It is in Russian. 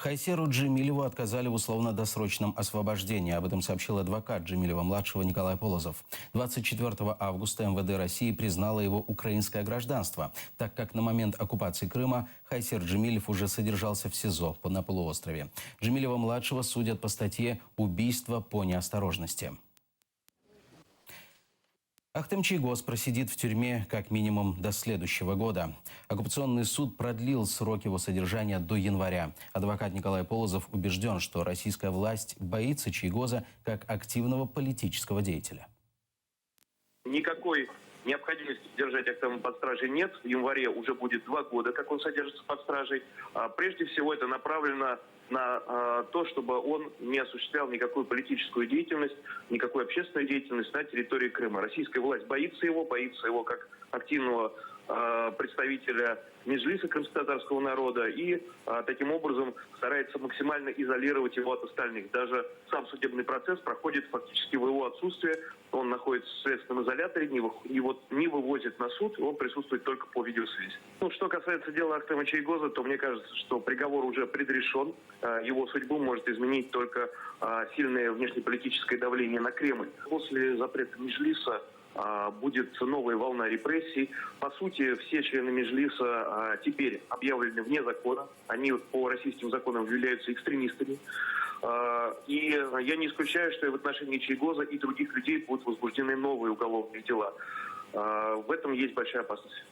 Хайсеру Джемилеву отказали в условно-досрочном освобождении. Об этом сообщил адвокат Джемилева-младшего Николай Полозов. 24 августа МВД России признало его украинское гражданство, так как на момент оккупации Крыма Хайсер Джемилев уже содержался в СИЗО на полуострове. Джемилева-младшего судят по статье «Убийство по неосторожности». Ахтем Чийгоз просидит в тюрьме как минимум до следующего года. Оккупационный суд продлил срок его содержания до января. Адвокат Николай Полозов убежден, что российская власть боится Чийгоза как активного политического деятеля. Никакой необходимости держать Ахтема под стражей нет. В январе уже будет 2 года, как он содержится под стражей. Прежде всего это направлено на то, чтобы он не осуществлял никакую политическую деятельность, никакую общественную деятельность на территории Крыма. Российская власть боится его как активного представителя Меджлиса крымско-татарского народа и таким образом старается максимально изолировать его от остальных. Даже сам судебный процесс проходит фактически в его отсутствие. Он находится в следственном изоляторе, не вывозит на суд, он присутствует только по видеосвязи. Что касается дела Ахтема Чийгоза, то мне кажется, что приговор уже предрешен. Его судьбу может изменить только сильное внешнеполитическое давление на Кремль. После запрета Меджлиса будет новая волна репрессий. По сути, все члены Меджлиса теперь объявлены вне закона. Они по российским законам являются экстремистами. И я не исключаю, что и в отношении Чийгоза и других людей будут возбуждены новые уголовные дела. В этом есть большая опасность.